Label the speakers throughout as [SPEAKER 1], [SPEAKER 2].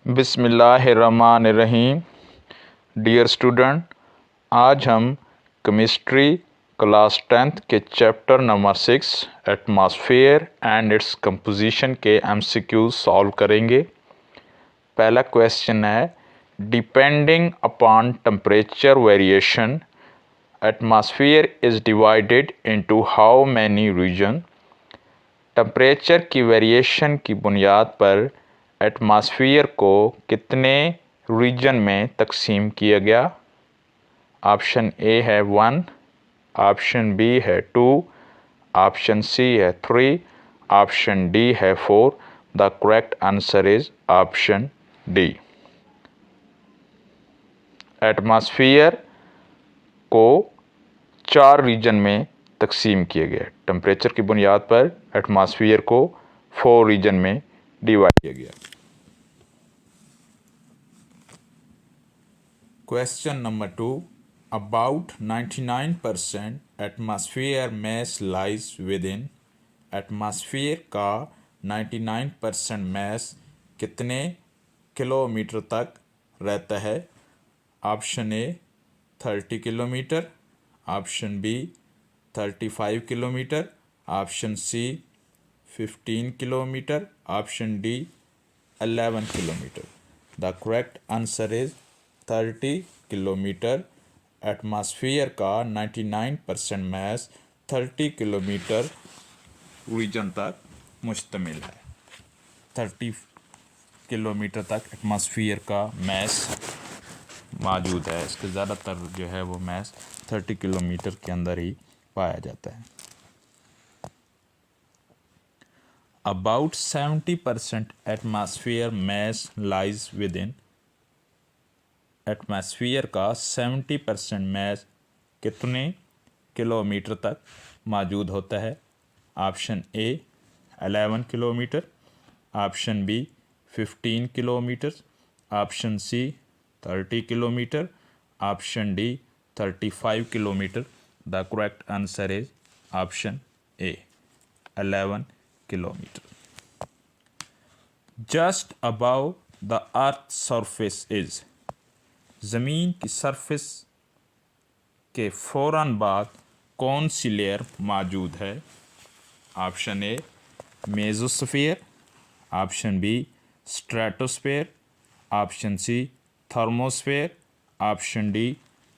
[SPEAKER 1] बिस्मिल्लाहिर्रहमानिर्रहीम। Dear student, आज हम केमिस्ट्री क्लास 10th के chapter number 6 atmosphere and its composition के एमसीक्यूज सॉल्व करेंगे। पहला क्वेश्चन है, depending upon temperature variation atmosphere is divided into how many region. Temperature की वेरिएशन की बुनियाद पर एटमॉस्फेयर को कितने रीजन में तकसीम किया गया? ऑप्शन ए है 1, ऑप्शन बी है 2, ऑप्शन सी है 3, ऑप्शन डी है 4। The correct answer is option D. Atmosphere को 4 रीजन में तकसीम किया गया। टेम्परेचर की बुनियाद पर एटमॉस्फेयर को 4 रीजन में डिवाइड किया गया। Question number 2, about 99% atmosphere mass lies within. Atmosphere का 99% मैस कितने किलोमीटर तक रहता है? Option A 30 kilometre, option B 35 kilometre, option C 15 kilometre, option D 11 kilometre. The correct answer is 30 kilometre. Atmosphere का 99% mess 30 kilometre reason तक मुश्तमिल है। 30 kilometre तक एटमॉस्फेयर का मैस मौजूद है। इसके ज़्यादातर जो है वो मैस 30 किलोमीटर के अंदर ही पाया जाता है। About 70% atmosphere mass lies within. Atmosphere का 70% मैस कितने किलोमीटर तक मौजूद होता है? Option A 11 kilometre, option B 15 kilometre, option C 30 kilometre, option D 35 kilometre. The correct answer is option A 11 kilometre. Just about the earth surface is. ज़मीन की surface के फ़ौरन बाद कौन सी लेयर मौजूद है? Option A mesosphere, option B stratosphere, option C thermosphere, option D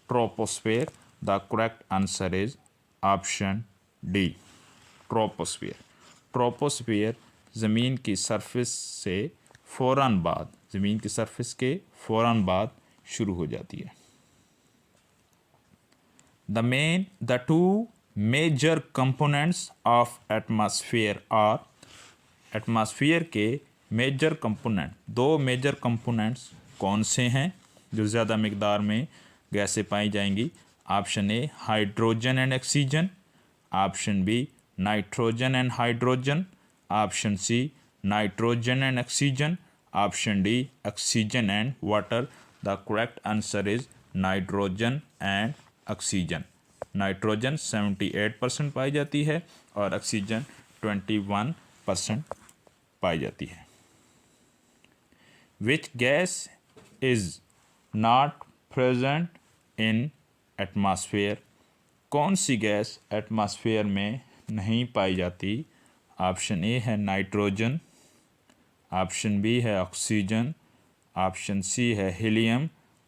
[SPEAKER 1] troposphere. The correct answer is option D troposphere. Troposphere ज़मीन की सरफेस से फ़ौरन बाद, ज़मीन की सरफेस के फ़ौरन बाद शुरू हो जाती है। The two major components of atmosphere are. Atmosphere के मेजर कंपोनेंट, 2 मेजर कंपोनेंट्स कौन से हैं जो ज़्यादा मकदार में गैसें पाई जाएंगी? Option A hydrogen and oxygen, option B nitrogen and hydrogen, option C nitrogen and oxygen, option D oxygen and water. The correct answer is nitrogen and oxygen. Nitrogen 78% पाई जाती है और ऑक्सीजन 21% पाई जाती है। Which gas is not present in atmosphere. कौन सी gas atmosphere में नहीं पाई जाती? ऑप्शन ए है नाइट्रोजन, ऑप्शन बी है ऑक्सीजन, ऑप्शन सी है हीलियम,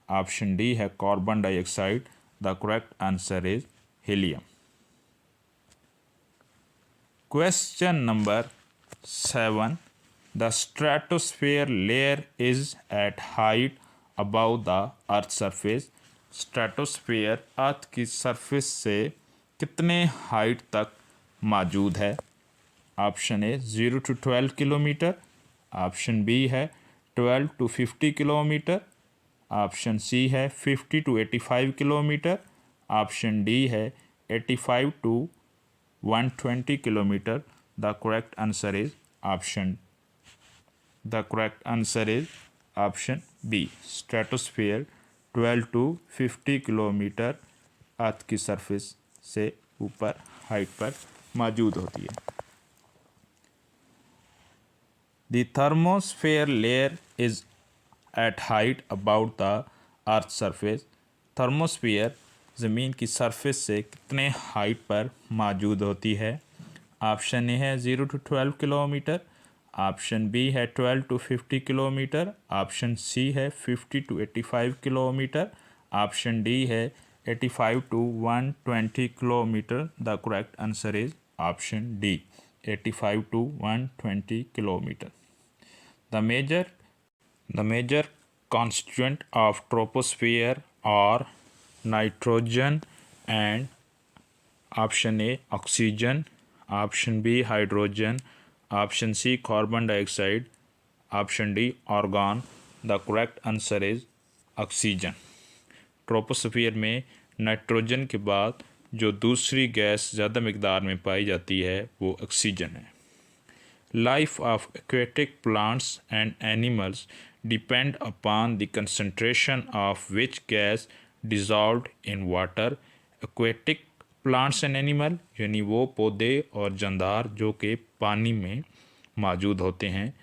[SPEAKER 1] ऑप्शन डी है carbon dioxide. The correct answer is helium. Question number 7, the stratosphere layer is at height above the earth surface. Stratosphere earth की surface से कितने height तक मौजूद है? Option A 0 to 12 kilometre, option B है 12 to 50 kilometre, option C है 50 to 85 kilometre, option D है 85 to 120 kilometre. The correct answer is option B. Stratosphere 12 to 50 kilometre earth की सरफेस से ऊपर हाइट पर मौजूद होती है। The thermosphere layer is at height about the earth surface. Thermosphere ज़मीन की सरफेस से कितने हाइट पर मौजूद होती है? ऑप्शन ए है 0 to 12 किलोमीटर, ऑप्शन बी है 12 to 50 किलोमीटर, ऑप्शन सी है 50 to 85 किलोमीटर, ऑप्शन डी है 85 to 120 kilometre. The correct answer is option D, 85 to 120 kilometre. The major constituent of troposphere are nitrogen and option A oxygen, option B hydrogen, option C carbon dioxide, option D argon। The correct answer is oxygen। Troposphere में nitrogen के बाद जो दूसरी gas ज़्यादा मिकदार में पाई जाती है वो ऑक्सीजन है। Life of aquatic plants and animals depend upon the concentration of which gas dissolved in water। Aquatic plants and animal यानी वो पौधे और जानदार जो कि पानी में मौजूद होते हैं।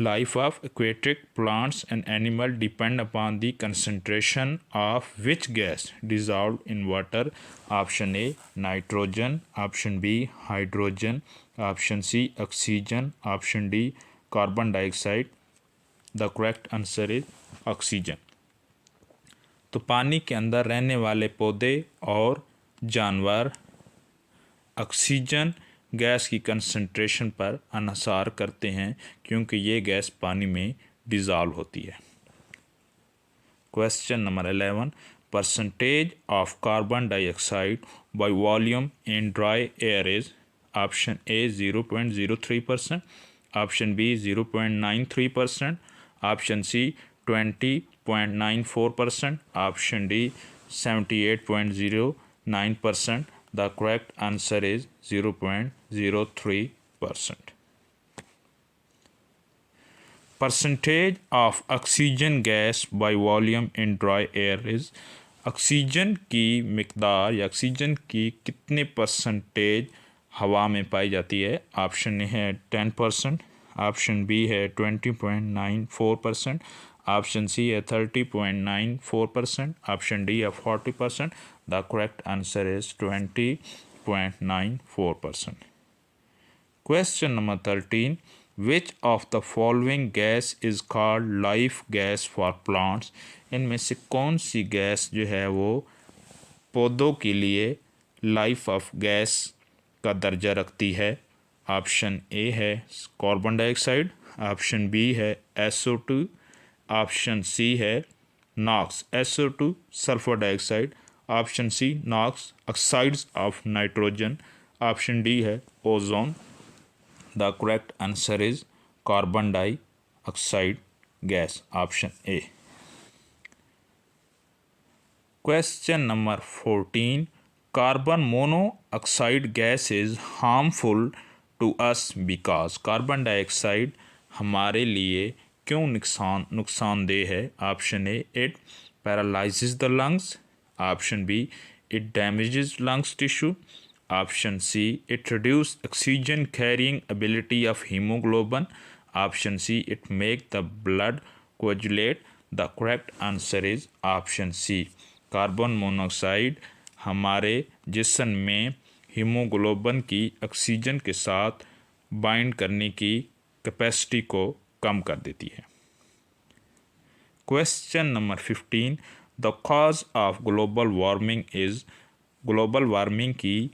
[SPEAKER 1] Life of aquatic plants and animal depend upon the concentration of which gas dissolved in water। Option A nitrogen, option B hydrogen, option C oxygen, option D carbon dioxide। The correct answer is oxygen। तो पानी के अंदर रहने वाले पौधे और जानवर oxygen gas की कंसंट्रेशन पर इन्हिसार करते हैं क्योंकि ये गैस पानी में डिज़ॉल्व होती है। Question number 11, percentage of carbon dioxide by volume in dry air is. Option A 0.03%, option B 0.93%, option C 20.94%, option D 78.09%। The correct answer is 0.03%। Percentage of oxygen gas by volume in dry air is। Oxygen की मिकदार या oxygen की कितने percentage हवा में पाई जाती है? Option A है 10%, option B है 20.94%, ऑप्शन सी है 30.94%, ऑप्शन डी है 40%। The correct answer is 20.94%। Question number 13, which of the following gas is called life gas for plants. इनमें से कौन सी गैस जो है वो पौधों के लिए लाइफ ऑफ गैस का दर्जा रखती है? ऑप्शन ए है कार्बन डाइऑक्साइड, ऑप्शन बी है SO2, ऑप्शन सी है NOx SO2 sulphur dioxide, option C NOx oxides of nitrogen, option D है ozone. The correct answer is carbon dioxide gas, option A. Question number 14, carbon monoxide gas is harmful to us because. Carbon dioxide हमारे लिए क्यों नुकसानदेह है? Option A it paralyses the lungs, option B it damages lungs tissue, option C it reduce oxygen carrying ability of haemoglobin, option C it make the blood coagulate. The correct answer is option C, carbon monoxide हमारे जिस्म में haemoglobin की oxygen के साथ bind करने की capacity को कम कर देती है। Question number 15, the cause of global warming is. Global warming की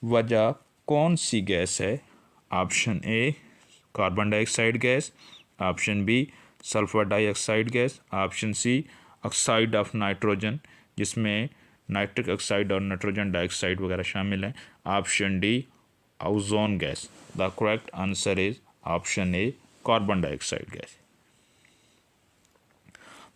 [SPEAKER 1] वजह कौन सी गैस है? Option A carbon dioxide gas, option B sulphur dioxide gas, option C oxide of nitrogen जिसमें नाइट्रिक ऑक्साइड और नाइट्रोजन डाइऑक्साइड वगैरह शामिल हैं, option D ozone gas. The correct answer is option A carbon dioxide gas.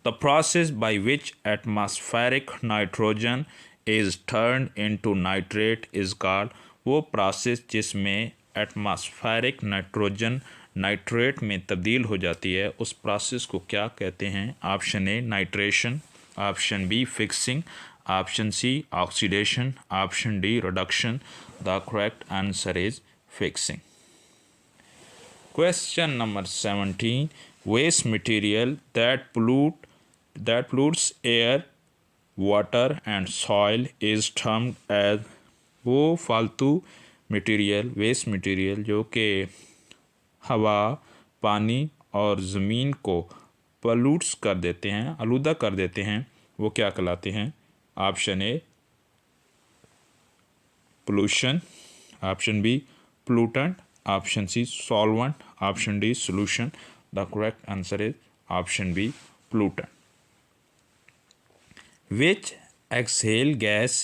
[SPEAKER 1] The process by which atmospheric nitrogen is turned into nitrate is called। वो process जिसमें atmospheric nitrogen nitrate में तब्दील हो जाती है उस प्रोसेस को क्या कहते हैं? Option A nitration, option B fixing, option C oxidation, option D reduction. The correct answer is fixing. Question number 17. Waste material that pollutes air, water and soil is termed as, वो फालतू material, waste material जो कि हवा, पानी और ज़मीन को पलूट्स कर देते हैं, आलूदा कर देते हैं, वो क्या कहलाते हैं? Option A pollution, option B pollutant, option C solvent, option D solution. The correct answer is option B pollutant. Which exhale gas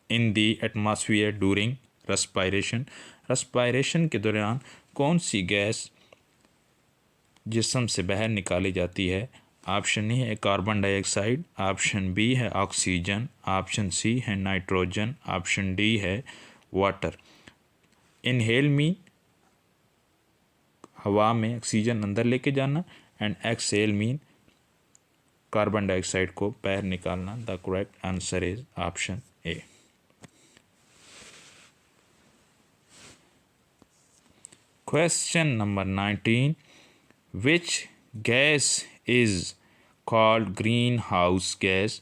[SPEAKER 1] in the atmosphere during respiration? respiration के दौरान कौन सी गैस जिस्म से बाहर निकाली जाती है? ऑप्शन ए है कार्बन डाइऑक्साइड, ऑप्शन बी है ऑक्सीजन, ऑप्शन सी है नाइट्रोजन, ऑप्शन डी है वाटर. इनहेल मीन हवा में ऑक्सीजन अंदर लेके जाना and exhale mean carbon dioxide को बाहर निकालना. The correct answer is option A. Question number 19. Which gas is called green house gas?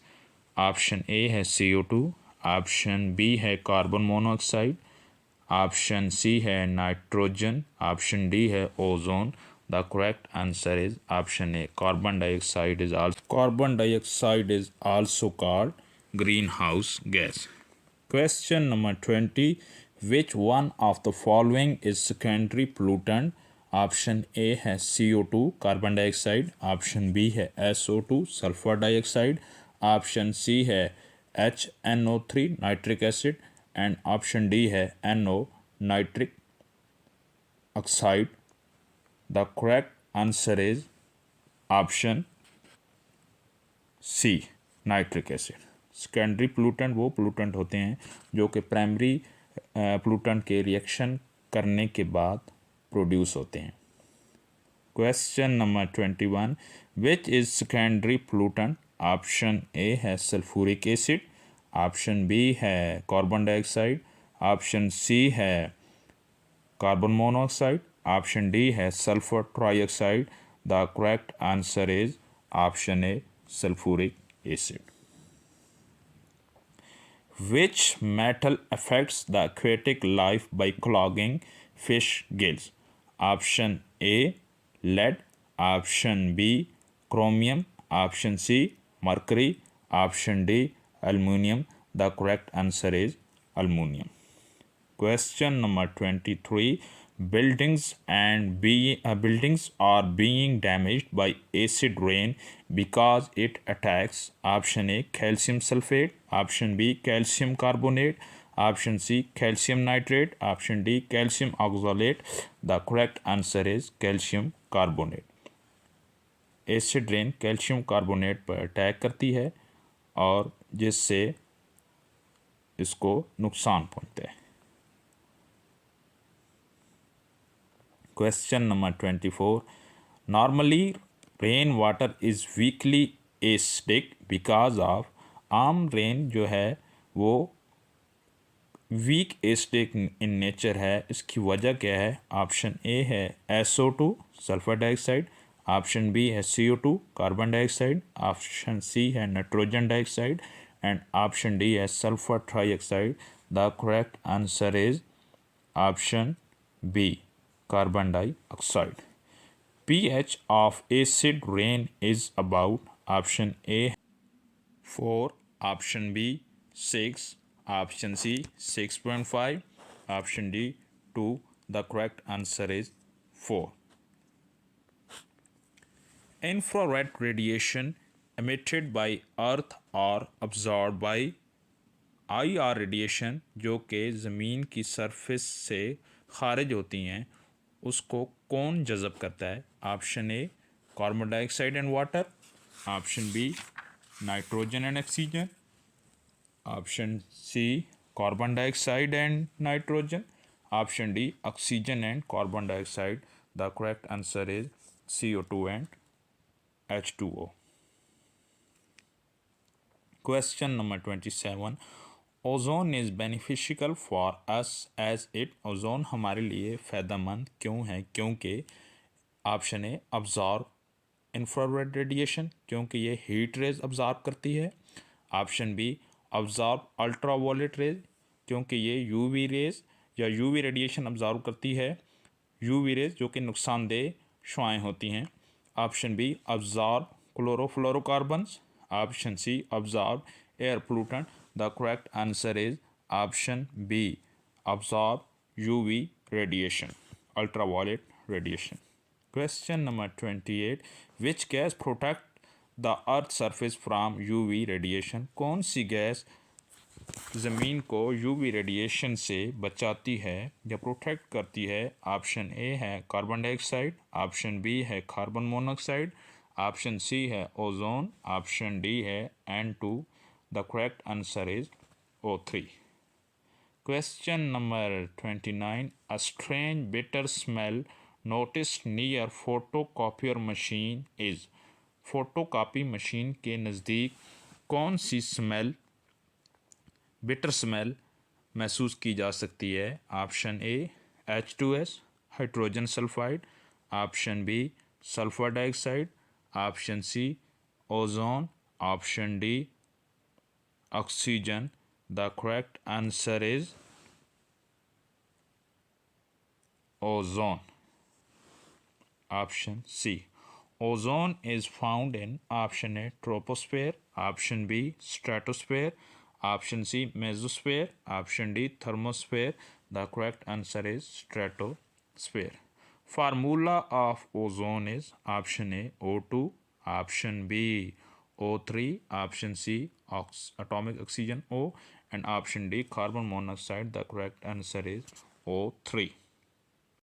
[SPEAKER 1] Option A है CO2, ऑप्शन बी है कार्बन मोनोऑक्साइड, ऑप्शन सी है नाइट्रोजन, ऑप्शन डी है ozone. The correct answer is option A. Carbon dioxide is also called greenhouse gas. Question number 20. Which one of the following is secondary pollutant? Option A है CO2 carbon dioxide, option B है SO2 sulfur dioxide, option C है HNO3 nitric acid and option D है NO nitric oxide. The correct answer is option C, nitric acid. Secondary pollutant वो pollutant होते हैं जो कि primary pollutant के reaction करने के बाद प्रोड्यूस होते हैं. Question number 21. Which is secondary pollutant? Option A है सल्फ्यूरिक एसिड, ऑप्शन बी है कार्बन डाइऑक्साइड, ऑप्शन सी है कार्बन मोनोऑक्साइड, ऑप्शन डी है sulphur trioxide. The correct answer is option A sulphuric acid. Which metal affects the aquatic life by clogging fish gills? Option A lead, option B chromium, option C mercury, option D aluminium. The correct answer is aluminium. Question number 23. Buildings are being damaged by acid rain because it attacks. Option A calcium sulfate, option B calcium carbonate, option C calcium nitrate, option D calcium oxalate. The correct answer is calcium carbonate. Acid rain calcium carbonate पर attack करती है और जिससे इसको नुकसान पहुंचता है. Question number 24. Normally rain water is weakly acidic because of. आम रेन जो है वो वीक एसिडिक इन नेचर है, इसकी वजह क्या है? ऑप्शन ए है SO2 sulphur dioxide, option B है CO2 carbon dioxide, option C है nitrogen dioxide and option D है sulphur trioxide. The correct answer is option B carbon dioxide. pH of acid rain is about. Option A 4, option B 6, option C 6.5, option D 2. The correct answer is 4. Infrared radiation emitted by earth or absorbed by. IR radiation जो कि ज़मीन की surface से खारिज होती हैं उसको कौन जज़ब करता है? Option A carbon dioxide and water, option B nitrogen and oxygen, option C carbon dioxide and nitrogen, option D oxygen and carbon dioxide. The correct answer is CO2 and H2O. Question number 27. Ozone is beneficial for us as it. Ozone हमारे लिए फ़ायदेमंद क्यों है? क्योंकि option A absorb infrared radiation, क्योंकि ये heat rays absorb करती है। Option B absorb ultraviolet rays, क्योंकि ये यूवी रेज या यूवी रेडिएशन अब्जॉर्ब करती है, यूवी रेज जो कि नुकसानदेह शुआएँ होती हैं। Option B absorb chlorofluorocarbons. Option C absorb air pollutant. The correct answer is option B absorb UV radiation, ultraviolet radiation. Question number 28, which gas protect the earth surface from UV radiation? कौन सी gas ज़मीन को UV radiation से बचाती है या protect करती है? ऑप्शन ए है कार्बन डाइऑक्साइड, ऑप्शन बी है कार्बन मोनोऑक्साइड, ऑप्शन सी है ओजोन, ऑप्शन डी है N2। The correct answer is O3। Question number 29, a strange bitter smell noticed near photocopier machine is? Photocopy machine के नज़दीक कौन सी smell, bitter smell महसूस की जा सकती है? Option A H2S hydrogen sulphide, option B sulphur dioxide, option C ozone, option D oxygen. The correct answer is ozone, option C. Ozone is found in option A troposphere, option B stratosphere, option C mesosphere, option D thermosphere. The correct answer is stratosphere. Formula of ozone is option A O2, option B O3, option C atomic oxygen O, and option D carbon monoxide. The correct answer is O3.